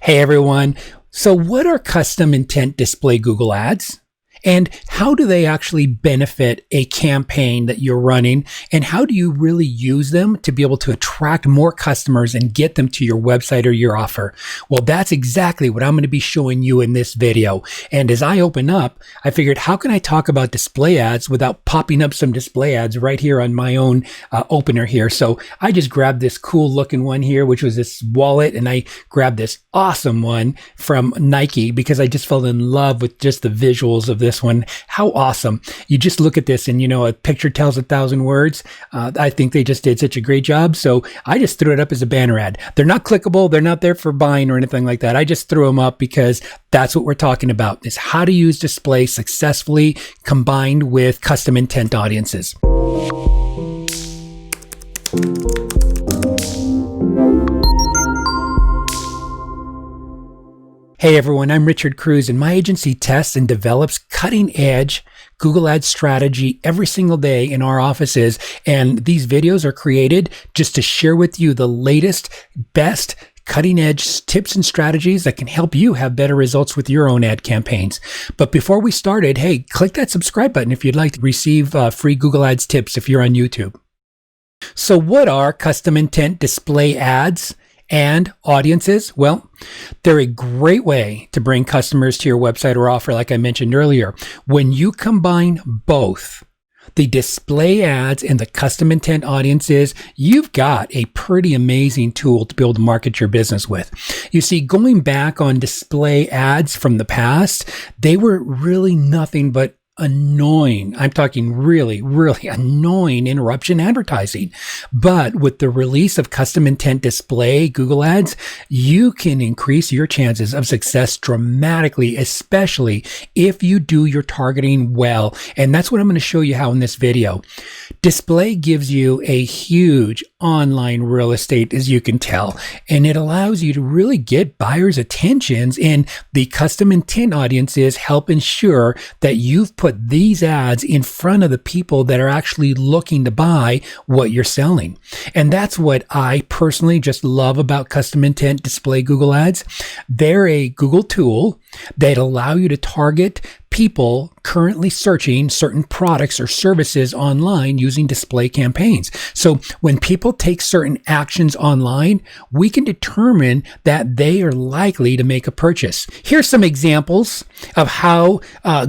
Hey everyone. So what are custom intent display Google ads? And how do they actually benefit a campaign that you're running? And how do you really use them to be able to attract more customers and get them to your website or your offer? Well, that's exactly what I'm going to be showing you in this video. And as I open up, I figured, how can I talk about display ads without popping up some display ads right here on my own opener here? So I just grabbed this cool looking one here, which was this wallet. And I grabbed this awesome one from Nike because I just fell in love with just the visuals of this one. How awesome. You just look at this and, a picture tells 1,000 words. I think they just did such a great job. So I just threw it up as a banner ad. They're not clickable. They're not there for buying or anything like that. I just threw them up because that's what we're talking about, is how to use display successfully combined with custom intent audiences. Hey everyone, I'm Richard Cruz, and my agency tests and develops cutting-edge Google Ads strategy every single day in our offices. And these videos are created just to share with you the latest, best, cutting-edge tips and strategies that can help you have better results with your own ad campaigns. But before we started, hey, click that subscribe button if you'd like to receive free Google Ads tips if you're on YouTube. So what are custom intent display ads and audiences? Well, they're a great way to bring customers to your website or offer, like I mentioned earlier. When you combine both the display ads and the custom intent audiences, you've got a pretty amazing tool to be able to market your business with. You see, going back on display ads from the past, they were really nothing but annoying. I'm talking really, really annoying interruption advertising. But with the release of custom intent display Google ads, you can increase your chances of success dramatically, especially if you do your targeting well. And that's what I'm going to show you how in this video. Display gives you a huge online real estate, as you can tell, and it allows you to really get buyers' attentions, and the custom intent audiences help ensure that you've put these ads in front of the people that are actually looking to buy what you're selling. And that's what I personally just love about custom intent display Google ads. They're a Google tool that allow you to target people currently searching certain products or services online using display campaigns. So when people take certain actions online, we can determine that they are likely to make a purchase. Here's some examples of how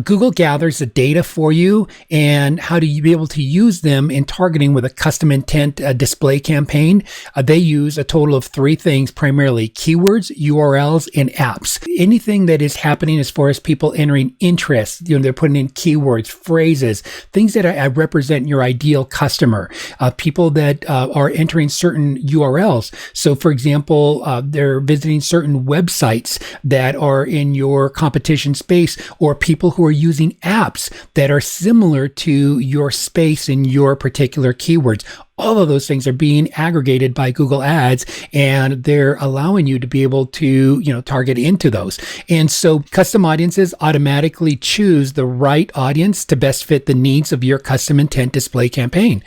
Google gathers the data for you and how to be able to use them in targeting with a custom intent display campaign. They use a total of 3 things, primarily keywords, URLs, and apps. Anything that is happening as far as people entering interest, they're putting in keywords, phrases, things that represent your ideal customer, people that are entering certain URLs. So for example, they're visiting certain websites that are in your competition space, or people who are using apps that are similar to your space in your particular keywords. All of those things are being aggregated by Google Ads, and they're allowing you to be able to, target into those. And so custom audiences automatically choose the right audience to best fit the needs of your custom intent display campaign.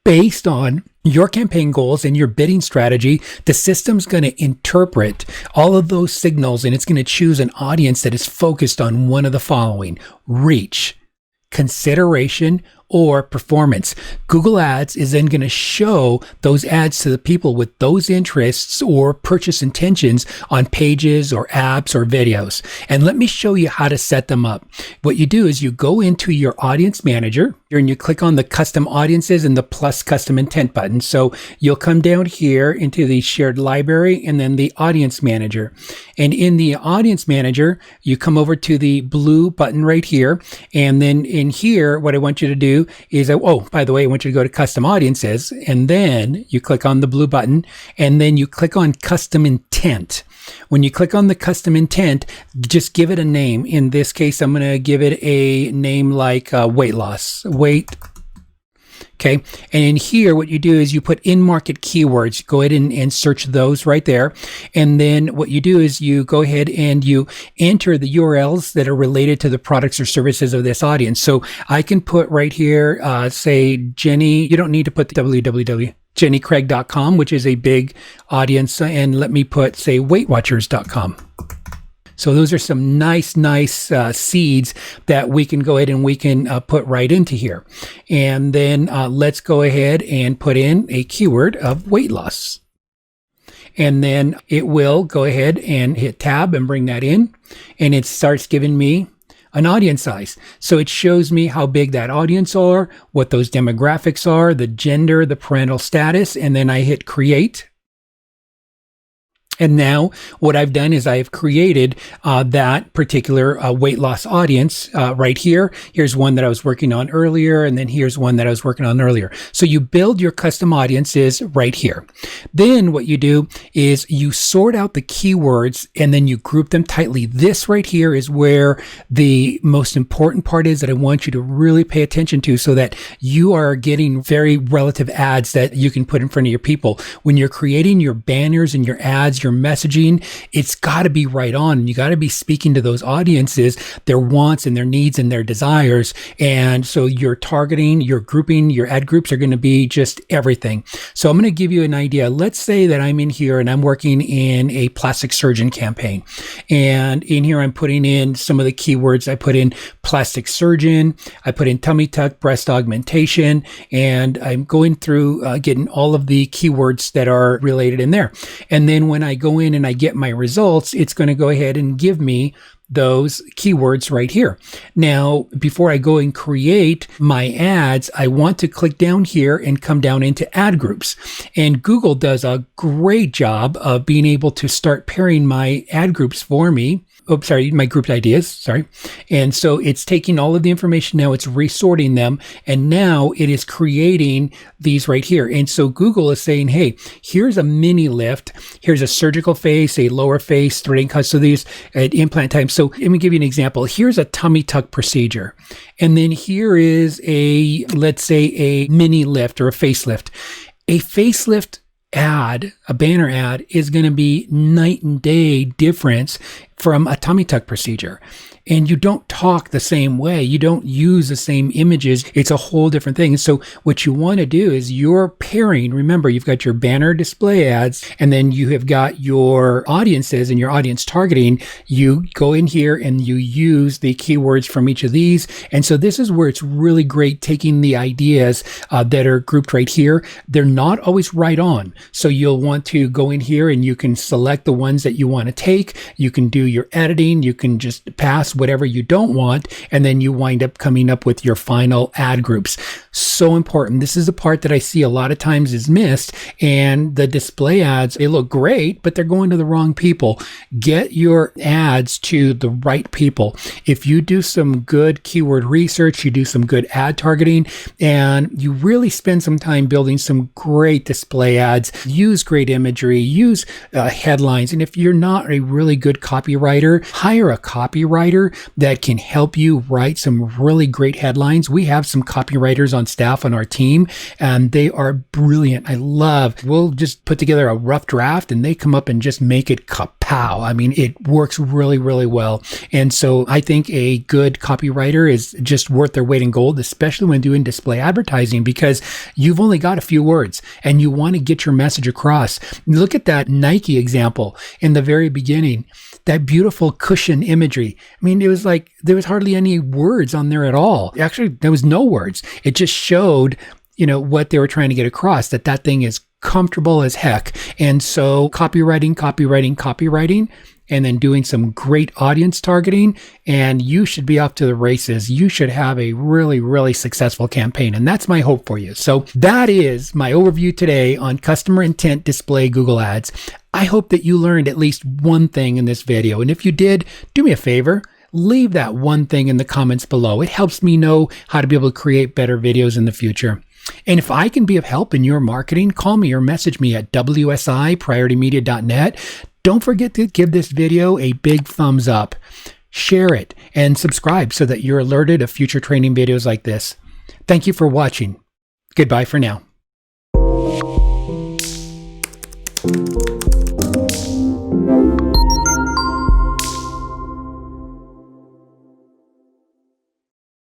Based on your campaign goals and your bidding strategy, the system's going to interpret all of those signals, and it's going to choose an audience that is focused on one of the following: reach, consideration, or performance. Google Ads is then going to show those ads to the people with those interests or purchase intentions on pages or apps or videos. And let me show you how to set them up. What you do is you go into your audience manager and you click on the custom audiences and the plus custom intent button. So you'll come down here into the shared library and then the audience manager. And in the audience manager, you come over to the blue button right here. And then in here, what I want you to do is, by the way, I want you to go to custom audiences, and then you click on the blue button, and then you click on custom intent. When you click on the custom intent, just give it a name. In this case, I'm going to give it a name like weight loss. Okay. And in here, what you do is you put in-market keywords. Go ahead and search those right there. And then what you do is you go ahead and you enter the URLs that are related to the products or services of this audience. So I can put right here, say Jenny, you don't need to put the www. jennycraig.com, which is a big audience, and let me put, say, weightwatchers.com. So those are some nice seeds that we can go ahead and we can put right into here. And then let's go ahead and put in a keyword of weight loss. And then it will go ahead and hit tab and bring that in. And it starts giving me an audience size. So it shows me how big that audience are, what those demographics are, the gender, the parental status, and then I hit create. And now what I've done is I've created that particular weight loss audience right here. Here's one that I was working on earlier, and then here's one that I was working on earlier. So you build your custom audiences right here. Then what you do is you sort out the keywords and then you group them tightly. This right here is where the most important part is that I want you to really pay attention to, so that you are getting very relative ads that you can put in front of your people. When you're creating your banners and your ads, your messaging, it's got to be right on. You got to be speaking to those audiences, their wants and their needs and their desires. And so your targeting, your grouping, your ad groups are going to be just everything. So I'm going to give you an idea. Let's say that I'm in here and I'm working in a plastic surgeon campaign. And in here, I'm putting in some of the keywords. I put in plastic surgeon, I put in tummy tuck, breast augmentation, and I'm going through getting all of the keywords that are related in there. And then when I go in and I get my results, it's going to go ahead and give me those keywords right here. Now, before I go and create my ads, I want to click down here and come down into ad groups. And Google does a great job of being able to start pairing my ad groups for me. Oh, sorry, my grouped ideas, sorry. And so it's taking all of the information now, it's resorting them, and now it is creating these right here. And so Google is saying, hey, here's a mini lift, here's a surgical face, a lower face, threading cuts, so these at implant time. So let me give you an example. Here's a tummy tuck procedure. And then here is a, let's say, a mini lift or a facelift. A facelift ad, a banner ad, is going to be night and day difference from a tummy tuck procedure. And you don't talk the same way. You don't use the same images. It's a whole different thing. So what you want to do is you're pairing. Remember, you've got your banner display ads, and then you have got your audiences and your audience targeting. You go in here and you use the keywords from each of these. And so this is where it's really great taking the ideas that are grouped right here. They're not always right on. So you'll want to go in here and you can select the ones that you want to take. You can do your editing. You can just pass whatever you don't want, and then you wind up coming up with your final ad groups. So important. This is the part that I see a lot of times is missed, and the display ads, they look great, but they're going to the wrong people. Get your ads to the right people. If you do some good keyword research, you do some good ad targeting, and you really spend some time building some great display ads, use great imagery, use headlines, and if you're not a really good copywriter, hire a copywriter that can help you write some really great headlines. We have some copywriters on staff on our team, and they are brilliant. We'll just put together a rough draft and they come up and just make it kapow. I mean, it works really, really well. And so I think a good copywriter is just worth their weight in gold, especially when doing display advertising, because you've only got a few words and you want to get your message across. Look at that Nike example in the very beginning. That beautiful cushion imagery. I mean, it was like there was hardly any words on there at all. Actually, there was no words. It just showed, what they were trying to get across, that thing is comfortable as heck. And so copywriting, and then doing some great audience targeting, and you should be off to the races. You should have a really, really successful campaign. And that's my hope for you. So that is my overview today on customer intent display Google Ads. I hope that you learned at least one thing in this video. And if you did, do me a favor, leave that one thing in the comments below. It helps me know how to be able to create better videos in the future. And if I can be of help in your marketing, call me or message me at wsi.prioritymedia.net. Don't forget to give this video a big thumbs up, share it, and subscribe so that you're alerted of future training videos like this. Thank you for watching. Goodbye for now.